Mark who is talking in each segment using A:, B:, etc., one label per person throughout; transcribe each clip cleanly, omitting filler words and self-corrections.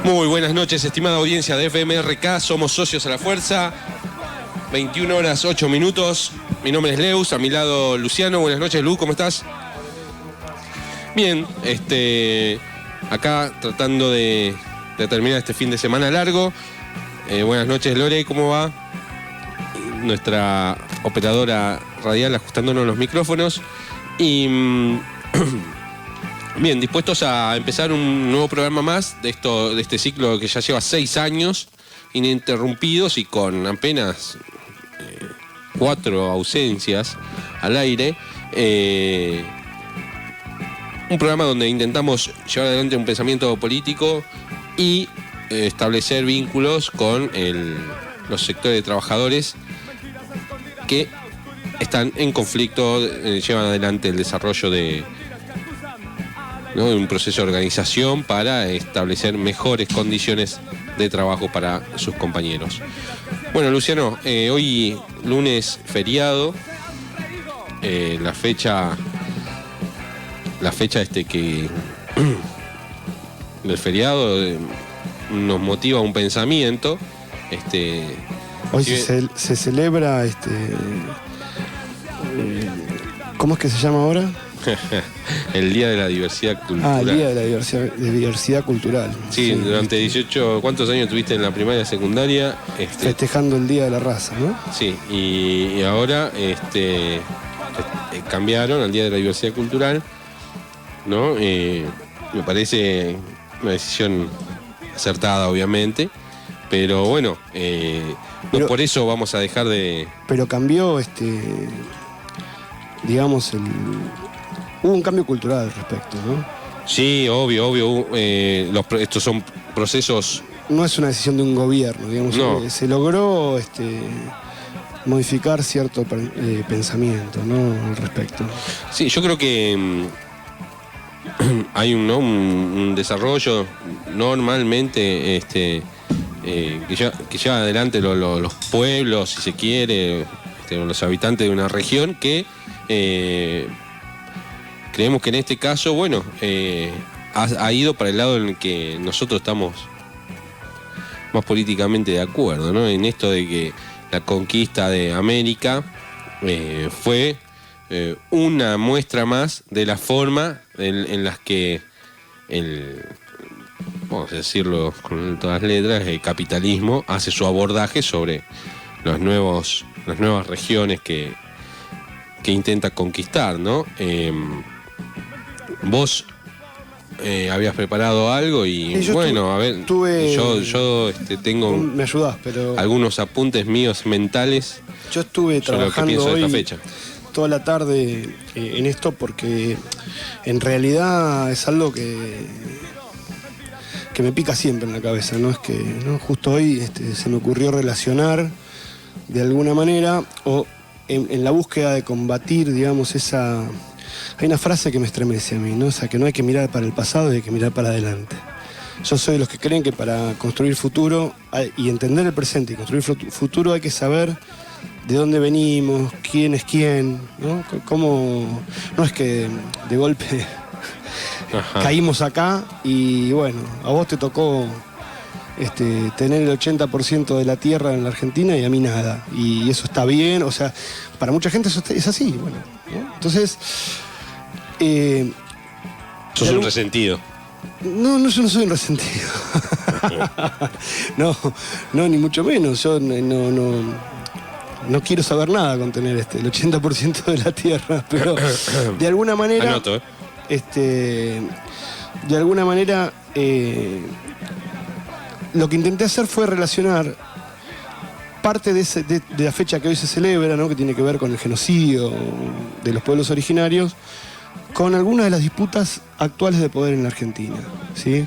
A: Muy buenas noches, estimada audiencia de FMRK, somos socios a la fuerza, 21 horas 8 minutos, mi nombre es Leus, a mi lado Luciano, buenas noches Lu, ¿cómo estás? Bien, acá tratando de terminar este fin de semana largo. Buenas noches Lore, ¿cómo va? Nuestra operadora radial ajustándonos los micrófonos y... Bien, dispuestos a empezar un nuevo programa más de este ciclo que ya lleva 6 años ininterrumpidos y con apenas 4 ausencias al aire. Un programa donde intentamos llevar adelante un pensamiento político y establecer vínculos con los sectores de trabajadores que están en conflicto, llevan adelante el desarrollo de un proceso de organización para establecer mejores condiciones de trabajo para sus compañeros. Bueno, Luciano, hoy lunes feriado, la fecha que del feriado nos motiva un pensamiento.
B: Hoy se celebra ¿cómo es que se llama ahora?
A: El Día de la Diversidad Cultural.
B: El Día de la Diversidad Cultural.
A: Sí, durante 18... ¿Cuántos años tuviste en la primaria, secundaria?
B: Festejando el Día de la Raza, ¿no?
A: Sí, y ahora cambiaron al Día de la Diversidad Cultural, ¿no? Me parece una decisión acertada, obviamente, pero bueno, no por eso vamos a dejar de...
B: Pero cambió, digamos, hubo un cambio cultural al respecto, ¿no?
A: Sí, obvio. Estos son procesos...
B: No es una decisión de un gobierno, digamos.
A: No.
B: Se logró modificar cierto pensamiento, ¿no? Al respecto.
A: Sí, yo creo que hay un desarrollo normalmente que lleva adelante los pueblos, si se quiere, los habitantes de una región que... creemos que en este caso, bueno, ha ido para el lado en el que nosotros estamos más políticamente de acuerdo, ¿no? En esto de que la conquista de América fue una muestra más de la forma en las que vamos a decirlo con todas las letras, el capitalismo hace su abordaje sobre las nuevas regiones que intenta conquistar, ¿no? Vos habías preparado algo y bueno, a ver, yo tengo
B: me ayudás, pero
A: algunos apuntes míos mentales.
B: Yo estuve trabajando
A: hoy
B: de esta fecha. Toda la tarde en esto porque en realidad es algo que me pica siempre en la cabeza, ¿no? Es que justo hoy se me ocurrió relacionar de alguna manera o en la búsqueda de combatir, digamos, hay una frase que me estremece a mí, ¿no? O sea, que no hay que mirar para el pasado, hay que mirar para adelante. Yo soy de los que creen que para construir futuro y entender el presente y construir futuro hay que saber de dónde venimos, quién es quién, ¿no? Cómo, no es que de golpe caímos acá y bueno, a vos te tocó tener el 80% de la tierra en la Argentina y a mí nada. Y eso está bien, o sea, para mucha gente eso es así, bueno, ¿no? Entonces...
A: ¿Sos un resentido?
B: No, yo no soy un resentido. No, ni mucho menos. Yo no quiero saber nada con tener el 80% de la tierra, pero de alguna manera...
A: Anoto,
B: de alguna manera... lo que intenté hacer fue relacionar parte de la fecha que hoy se celebra, ¿no? Que tiene que ver con el genocidio de los pueblos originarios, con algunas de las disputas actuales de poder en la Argentina, ¿sí?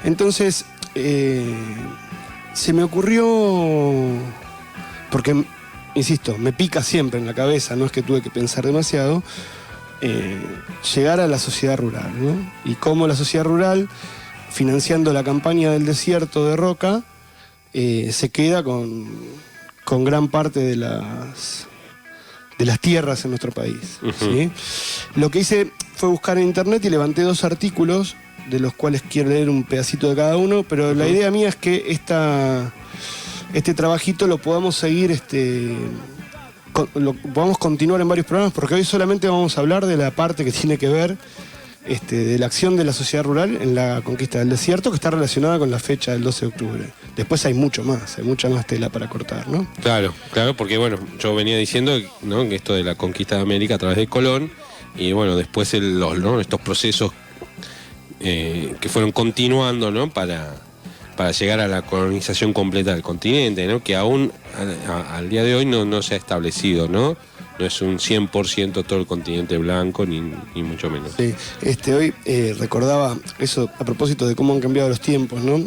B: Entonces, se me ocurrió, porque, insisto, me pica siempre en la cabeza, no es que tuve que pensar demasiado, llegar a la sociedad rural, ¿no? Y cómo la sociedad rural, financiando la campaña del desierto de Roca, se queda con gran parte de las tierras en nuestro país, ¿sí? Lo que hice fue buscar en internet y levanté 2 artículos de los cuales quiero leer un pedacito de cada uno, pero la idea mía es que este trabajito lo podamos seguir, lo podamos continuar en varios programas, porque hoy solamente vamos a hablar de la parte que tiene que ver de la acción de la sociedad rural en la conquista del desierto, que está relacionada con la fecha del 12 de octubre. Después hay mucha más tela para cortar, ¿no?
A: Claro, porque bueno, yo venía diciendo, ¿no?, que esto de la conquista de América a través de Colón, y bueno, después estos procesos que fueron continuando, ¿no?, para llegar a la colonización completa del continente, ¿no?, que aún al día de hoy no se ha establecido, ¿no? No es un 100% todo el continente blanco, ni mucho menos.
B: Sí, hoy recordaba eso a propósito de cómo han cambiado los tiempos, ¿no?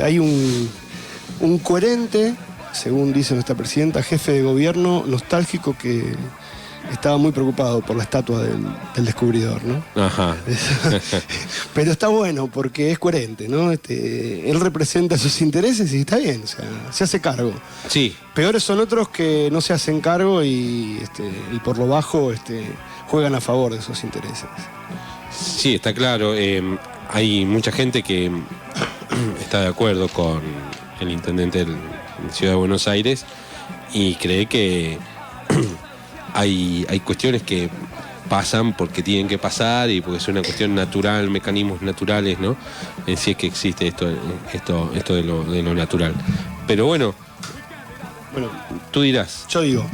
B: Hay un coherente, según dice nuestra presidenta, jefe de gobierno nostálgico que estaba muy preocupado por la estatua del descubridor, ¿no?
A: Ajá.
B: Pero está bueno porque es coherente, ¿no? Él representa sus intereses y está bien, o sea, se hace cargo.
A: Sí.
B: Peores son otros que no se hacen cargo y por lo bajo juegan a favor de esos intereses.
A: Sí, está claro. Hay mucha gente que está de acuerdo con el intendente de la Ciudad de Buenos Aires y cree que hay cuestiones que pasan porque tienen que pasar y porque es una cuestión natural, mecanismos naturales, ¿no? En sí es que existe esto de lo natural. Pero bueno, tú dirás.
B: Yo digo.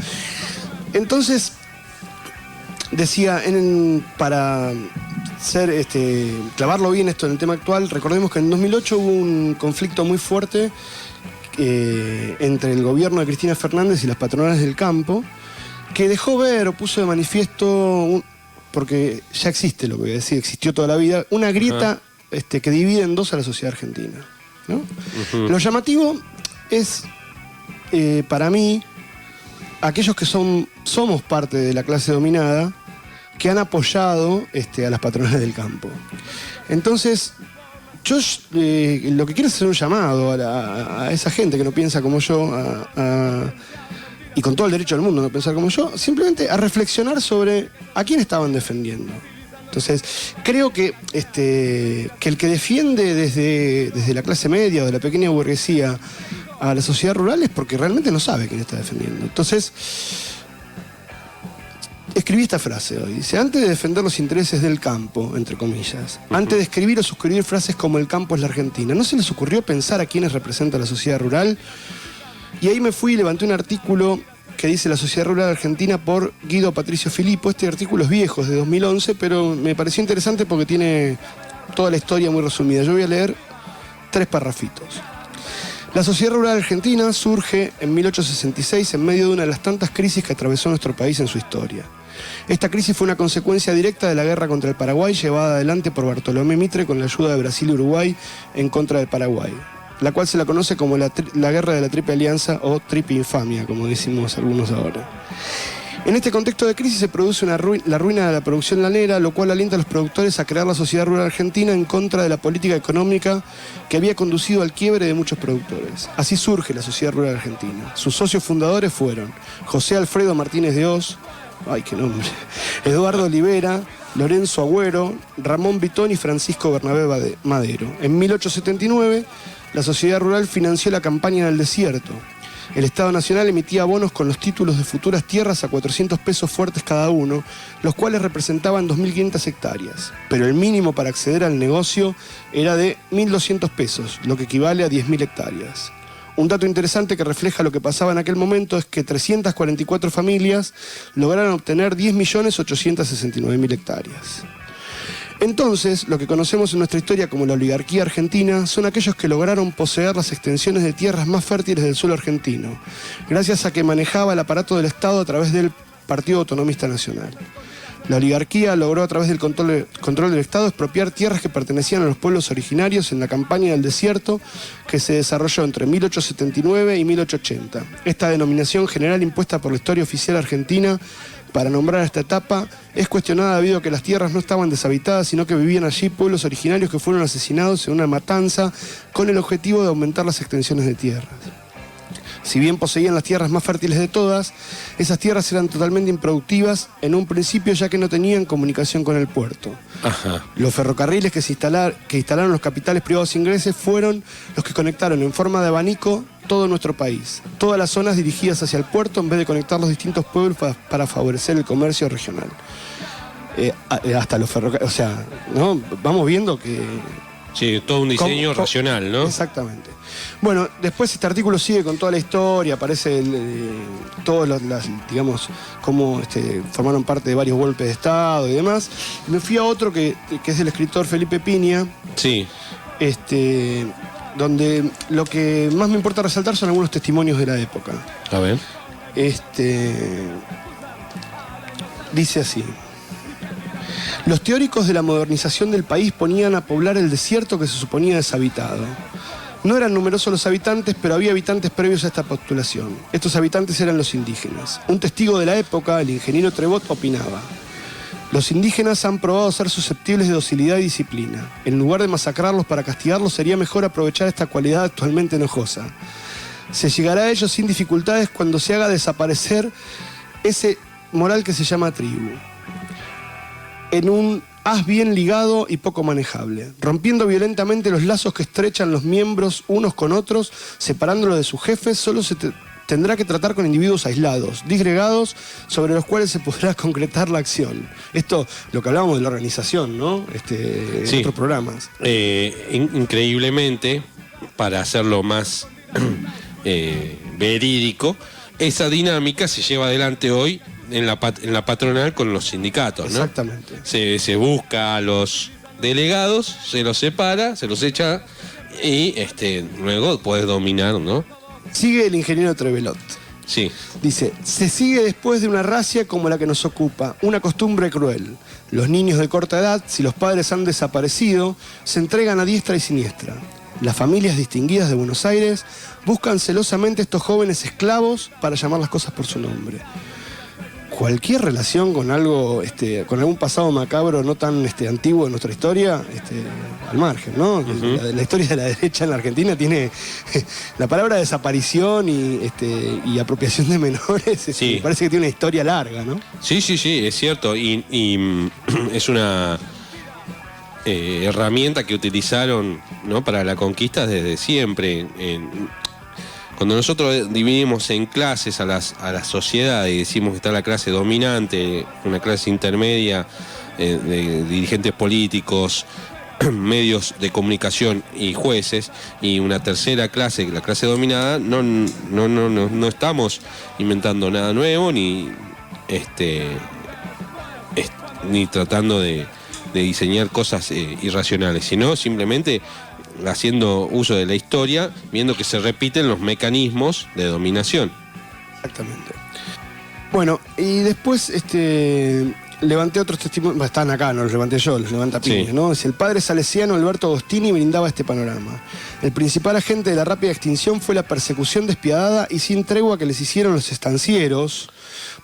B: Entonces, decía, para clavarlo bien esto en el tema actual, recordemos que en 2008 hubo un conflicto muy fuerte entre el gobierno de Cristina Fernández y las patronales del campo, que dejó ver o puso de manifiesto, porque ya existe lo que voy a decir, existió toda la vida, una grieta que divide en dos a la sociedad argentina, ¿no? Lo llamativo es, para mí, aquellos que somos parte de la clase dominada, que han apoyado a las patronales del campo. Entonces, yo lo que quiero es hacer un llamado a esa gente que no piensa como yo, y con todo el derecho del mundo no pensar como yo, simplemente a reflexionar sobre a quién estaban defendiendo. Entonces, creo que el que defiende desde la clase media o de la pequeña burguesía a la sociedad rural es porque realmente no sabe quién está defendiendo. Entonces, escribí esta frase hoy. Dice, antes de defender los intereses del campo, entre comillas, antes de escribir o suscribir frases como el campo es la Argentina, ¿no se les ocurrió pensar a quiénes representa la sociedad rural? Y ahí me fui y levanté un artículo que dice La Sociedad Rural Argentina por Guido Patricio Filippo. Este artículo es viejo, es de 2011, pero me pareció interesante porque tiene toda la historia muy resumida. Yo voy a leer 3 parrafitos. La Sociedad Rural Argentina surge en 1866 en medio de una de las tantas crisis que atravesó nuestro país en su historia. Esta crisis fue una consecuencia directa de la guerra contra el Paraguay llevada adelante por Bartolomé Mitre con la ayuda de Brasil y Uruguay en contra del Paraguay, la cual se la conoce como la Guerra de la Triple Alianza o Triple Infamia, como decimos algunos ahora. En este contexto de crisis se produce la ruina de la producción lanera, lo cual alienta a los productores a crear la Sociedad Rural Argentina en contra de la política económica que había conducido al quiebre de muchos productores. Así surge la Sociedad Rural Argentina. Sus socios fundadores fueron José Alfredo Martínez de Hoz, ¡ay, qué nombre!, Eduardo Olivera, Lorenzo Agüero, Ramón Vitón y Francisco Bernabé Madero. En 1879, la Sociedad Rural financió la campaña del desierto. El Estado Nacional emitía bonos con los títulos de futuras tierras a 400 pesos fuertes cada uno, los cuales representaban 2.500 hectáreas. Pero el mínimo para acceder al negocio era de 1.200 pesos, lo que equivale a 10.000 hectáreas. Un dato interesante que refleja lo que pasaba en aquel momento es que 344 familias lograron obtener 10.869.000 hectáreas. Entonces, lo que conocemos en nuestra historia como la oligarquía argentina son aquellos que lograron poseer las extensiones de tierras más fértiles del suelo argentino, gracias a que manejaba el aparato del Estado a través del Partido Autonomista Nacional. La oligarquía logró a través del control del Estado expropiar tierras que pertenecían a los pueblos originarios en la campaña del desierto que se desarrolló entre 1879 y 1880. Esta denominación general impuesta por la historia oficial argentina para nombrar esta etapa es cuestionada debido a que las tierras no estaban deshabitadas, sino que vivían allí pueblos originarios que fueron asesinados en una matanza con el objetivo de aumentar las extensiones de tierras. Si bien poseían las tierras más fértiles de todas, esas tierras eran totalmente improductivas en un principio, ya que no tenían comunicación con el puerto.
A: Ajá.
B: Los ferrocarriles que instalaron los capitales privados ingleses fueron los que conectaron en forma de abanico todo nuestro país. Todas las zonas dirigidas hacia el puerto en vez de conectar los distintos pueblos para favorecer el comercio regional. Hasta los ferrocarriles, o sea, ¿no? Vamos viendo que...
A: Sí, todo un diseño racional, ¿no?
B: Exactamente. Bueno, después este artículo sigue con toda la historia, aparece todos digamos, cómo formaron parte de varios golpes de Estado y demás. Y me fui a otro que es del escritor Felipe Piña.
A: Sí.
B: Donde lo que más me importa resaltar son algunos testimonios de la época.
A: A ver.
B: Dice así: los teóricos de la modernización del país ponían a poblar el desierto que se suponía deshabitado. No eran numerosos los habitantes, pero había habitantes previos a esta postulación. Estos habitantes eran los indígenas. Un testigo de la época, el ingeniero Trevot, opinaba: los indígenas han probado ser susceptibles de docilidad y disciplina. En lugar de masacrarlos para castigarlos, sería mejor aprovechar esta cualidad actualmente enojosa. Se llegará a ellos sin dificultades cuando se haga desaparecer ese moral que se llama tribu, en un haz bien ligado y poco manejable, rompiendo violentamente los lazos que estrechan los miembros unos con otros, separándolos de sus jefes. Solo se tendrá que tratar con individuos aislados, disgregados, sobre los cuales se podrá concretar la acción. Esto, lo que hablábamos de la organización, ¿no? En
A: sí.
B: Otros programas.
A: Increíblemente, para hacerlo más verídico, esa dinámica se lleva adelante hoy en la patronal con los sindicatos, ¿no?
B: Exactamente.
A: Se busca a los delegados, se los separa, se los echa y luego puedes dominar, ¿no?
B: Sigue el ingeniero Trevelot.
A: Sí.
B: Dice: se sigue después de una racia como la que nos ocupa, una costumbre cruel. Los niños de corta edad, si los padres han desaparecido, se entregan a diestra y siniestra. Las familias distinguidas de Buenos Aires buscan celosamente estos jóvenes esclavos para llamar las cosas por su nombre. Cualquier relación con algo, con algún pasado macabro no tan antiguo de nuestra historia, al margen, ¿no? Uh-huh. La historia de la derecha en la Argentina tiene la palabra desaparición y apropiación de menores,
A: sí.
B: Parece que tiene una historia larga, ¿no?
A: Sí, es cierto. Y es una herramienta que utilizaron, ¿no?, para la conquista desde siempre. Cuando nosotros dividimos en clases a la sociedad y decimos que está la clase dominante, una clase intermedia de dirigentes políticos, medios de comunicación y jueces, y una tercera clase, la clase dominada, no estamos inventando nada nuevo ni tratando de diseñar cosas irracionales, sino simplemente haciendo uso de la historia, viendo que se repiten los mecanismos de dominación.
B: Exactamente. Bueno, y después levanté otros testimonios, están acá, no los levanté yo, los levanta Piña, sí. ¿No? Es el padre salesiano Alberto Agostini brindaba este panorama. El principal agente de la rápida extinción fue la persecución despiadada y sin tregua que les hicieron los estancieros,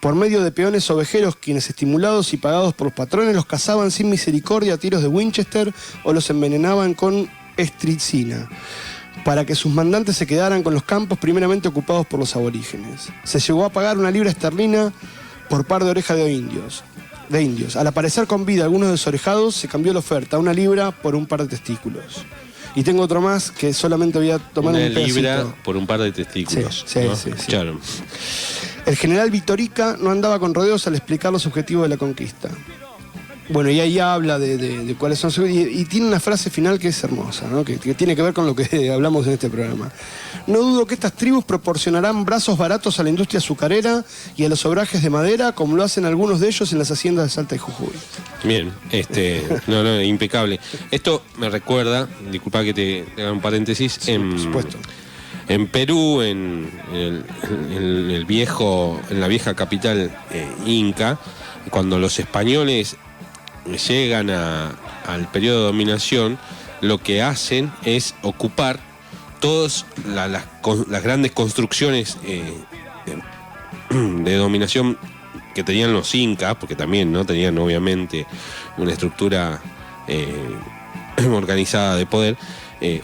B: por medio de peones ovejeros, quienes, estimulados y pagados por los patrones, los cazaban sin misericordia a tiros de Winchester o los envenenaban con estricina, para que sus mandantes se quedaran con los campos primeramente ocupados por los aborígenes. Se llegó a pagar 1 libra esterlina por par de oreja de indios. Al aparecer con vida algunos desorejados, se cambió la oferta a 1 libra por un par de testículos. Y tengo otro más que solamente voy a tomar un pedacito.
A: 1 libra por un par de testículos.
B: Sí.
A: Claro.
B: El general Vitorica no andaba con rodeos al explicar los objetivos de la conquista. Bueno, y ahí habla de cuáles son sus... Y tiene una frase final que es hermosa, ¿no? Que tiene que ver con lo que hablamos en este programa. No dudo que estas tribus proporcionarán brazos baratos a la industria azucarera y a los obrajes de madera, como lo hacen algunos de ellos en las haciendas de Salta y Jujuy.
A: Bien, impecable. Esto me recuerda, disculpa que te haga un paréntesis,
B: sí, por supuesto.
A: En Perú, en la vieja capital inca, cuando los españoles llegan al periodo de dominación, lo que hacen es ocupar todas las grandes construcciones de dominación que tenían los incas, porque también no tenían obviamente una estructura organizada de poder,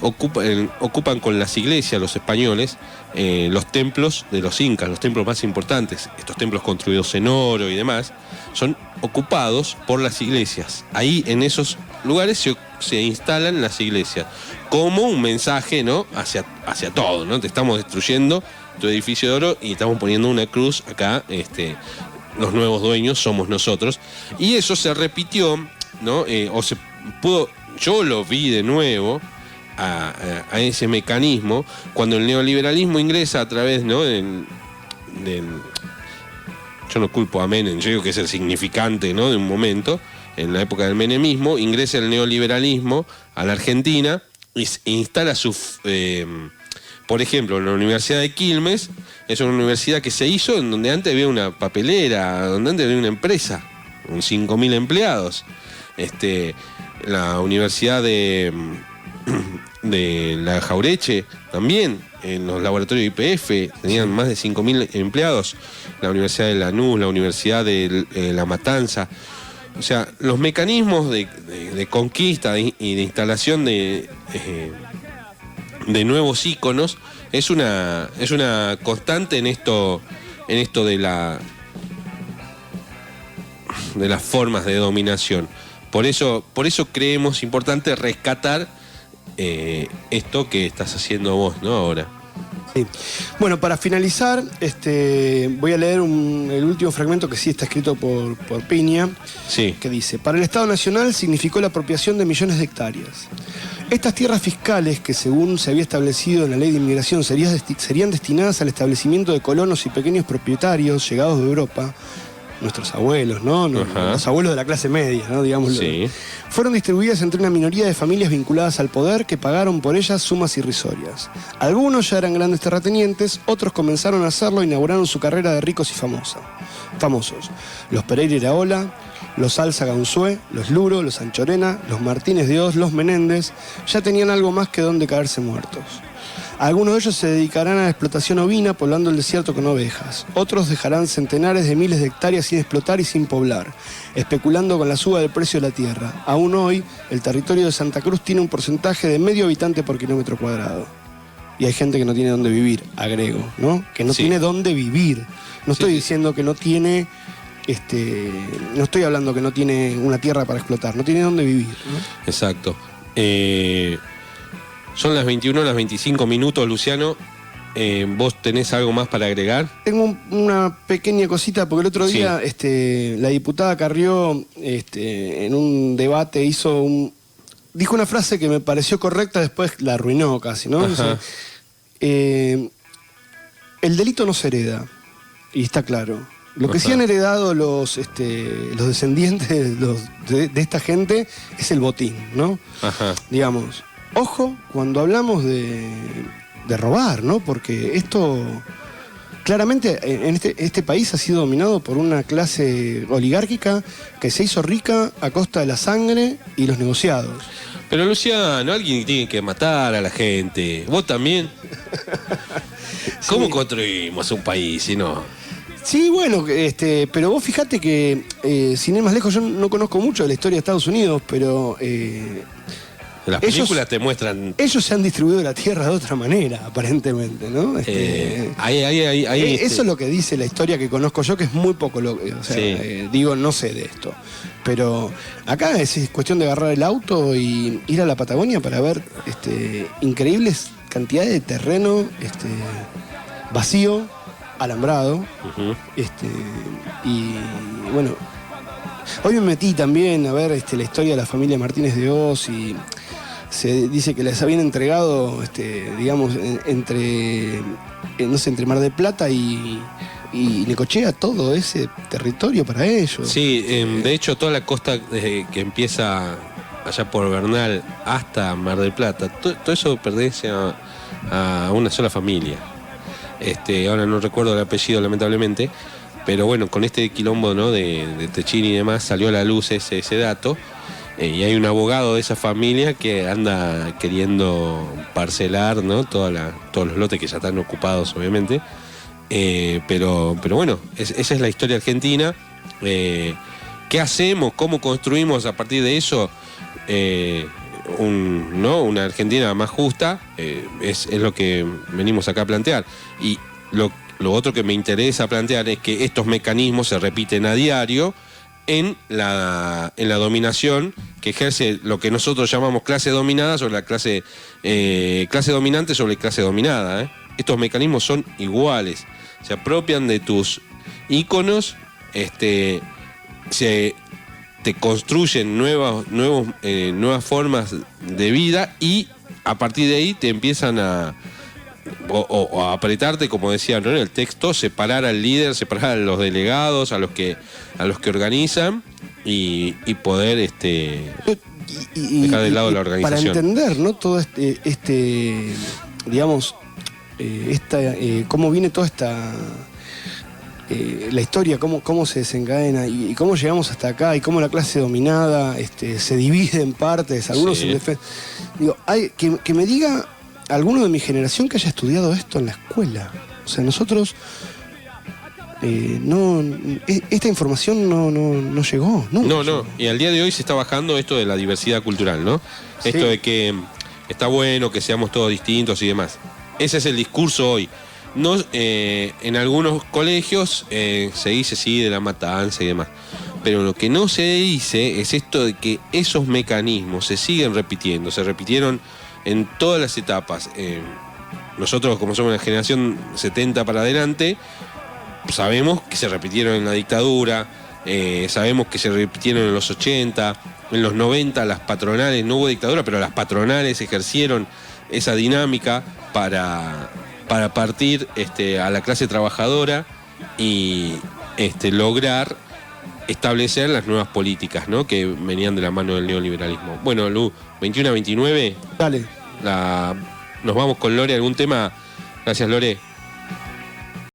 A: ocupan con las iglesias, los españoles, los templos de los incas, los templos más importantes. Estos templos construidos en oro y demás, son ocupados por las iglesias. Ahí en esos lugares se instalan las iglesias como un mensaje, ¿no?, hacia todo, ¿no? Te estamos destruyendo tu edificio de oro y estamos poniendo una cruz acá, los nuevos dueños somos nosotros. Y eso se repitió, ¿no? Yo lo vi de nuevo a ese mecanismo cuando el neoliberalismo ingresa a través, ¿no?, yo no culpo a Menem, yo digo que es el significante, ¿no?, de un momento, en la época del menemismo, ingresa el neoliberalismo a la Argentina e instala por ejemplo, la Universidad de Quilmes es una universidad que se hizo en donde antes había una papelera, donde antes había una empresa, con 5.000 empleados. La Universidad de La Jaureche también, en los laboratorios IPF, tenían más de 5.000 empleados. La Universidad de Lanús, la Universidad de La Matanza. O sea, los mecanismos de conquista y de instalación de nuevos íconos es una constante en esto de las formas de dominación. Por eso creemos importante rescatar esto que estás haciendo vos, ¿no?, ahora.
B: Sí. Bueno, para finalizar, voy a leer el último fragmento que sí está escrito por Piña,
A: sí,
B: que dice: para el Estado Nacional significó la apropiación de millones de hectáreas. Estas tierras fiscales, que según se había establecido en la ley de inmigración, serían destinadas al establecimiento de colonos y pequeños propietarios llegados de Europa, nuestros abuelos, ¿no? Los abuelos de la clase media, ¿no?, digámoslo.
A: Sí.
B: Fueron distribuidas entre una minoría de familias vinculadas al poder que pagaron por ellas sumas irrisorias. Algunos ya eran grandes terratenientes, otros comenzaron a hacerlo e inauguraron su carrera de ricos y famosos. Los Pereira Iraola, los Álzaga Unzué, los Luro, los Anchorena, los Martínez de Oz, los Menéndez, ya tenían algo más que donde caerse muertos. Algunos de ellos se dedicarán a la explotación ovina, poblando el desierto con ovejas. Otros dejarán centenares de miles de hectáreas sin explotar y sin poblar, especulando con la suba del precio de la tierra. Aún hoy, el territorio de Santa Cruz tiene un porcentaje de medio habitante por kilómetro cuadrado. Y hay gente que no tiene dónde vivir, agrego, ¿no? Que no tiene dónde vivir. No estoy diciendo que no tiene... no estoy hablando que no tiene una tierra para explotar, no tiene dónde vivir, ¿no?
A: Exacto. Son las 21:25, Luciano. ¿Vos tenés algo más para agregar?
B: Tengo una pequeña cosita, porque el otro día la diputada Carrió, en un debate dijo una frase que me pareció correcta, después la arruinó casi, ¿no? Dice, el delito no se hereda, y está claro. Lo que sí han heredado los descendientes de esta gente es el botín, ¿no?
A: Ajá.
B: Digamos, ojo cuando hablamos de robar, ¿no? Porque esto claramente en este país ha sido dominado por una clase oligárquica que se hizo rica a costa de la sangre y los negociados.
A: Pero Luciano, alguien tiene que matar a la gente. ¿Vos también? ¿Cómo construimos un país si no?
B: Sí, bueno, pero vos fijate que, sin ir más lejos, yo no conozco mucho de la historia de Estados Unidos, pero...
A: las películas te muestran...
B: Ellos se han distribuido la tierra de otra manera, aparentemente, ¿no?
A: Eso
B: es lo que dice la historia que conozco yo, que es muy poco digo, no sé de esto. Pero acá es cuestión de agarrar el auto y ir a la Patagonia para ver increíbles cantidades de terreno vacío, alambrado. Y bueno, hoy me metí también a ver la historia de la familia Martínez de Oz, y se dice que les habían entregado, digamos, entre Mar del Plata y Necochea, todo ese territorio para ellos.
A: Sí, de hecho toda la costa que empieza allá por Bernal hasta Mar del Plata, todo eso pertenece a una sola familia. Ahora no recuerdo el apellido, lamentablemente, pero bueno, con este quilombo, ¿no?, de Techín y demás, salió a la luz ese dato, y hay un abogado de esa familia que anda queriendo parcelar, ¿no?, todos los lotes que ya están ocupados, obviamente, pero bueno, esa es la historia argentina. ¿Qué hacemos? ¿Cómo construimos a partir de eso? una Argentina más justa, es lo que venimos acá a plantear. Y lo otro que me interesa plantear es que estos mecanismos se repiten a diario en la dominación que ejerce lo que nosotros llamamos clase dominada sobre la clase dominante sobre clase dominada. Estos mecanismos son iguales, se apropian de tus íconos, te construyen nuevas formas de vida y a partir de ahí te empiezan a apretarte, como decía, ¿no?, en el texto, separar al líder, separar a los delegados, a los que organizan y poder dejar de lado la organización.
B: Para entender, ¿no?, todo digamos, cómo viene toda esta la historia, cómo se desencadena y cómo llegamos hasta acá y cómo la clase dominada se divide en partes, algunos en defensa. Digo, que me diga alguno de mi generación que haya estudiado esto en la escuela. O sea, nosotros esta información no llegó.
A: No. Y al día de hoy se está bajando esto de la diversidad cultural, ¿no? Sí. Esto de que está bueno que seamos todos distintos y demás. Ese es el discurso hoy. No, en algunos colegios se dice sí de la matanza y demás. Pero lo que no se dice es esto de que esos mecanismos se siguen repitiendo. Se repitieron en todas las etapas. Nosotros, como somos una generación 70 para adelante, sabemos que se repitieron en la dictadura, sabemos que se repitieron en los 80, en los 90 las patronales, no hubo dictadura, pero las patronales ejercieron esa dinámica para partir a la clase trabajadora y lograr establecer las nuevas políticas, ¿no?, que venían de la mano del neoliberalismo. Bueno, Lu, 21 a 29.
B: Dale.
A: Nos vamos con Lore. ¿Algún tema? Gracias, Lore.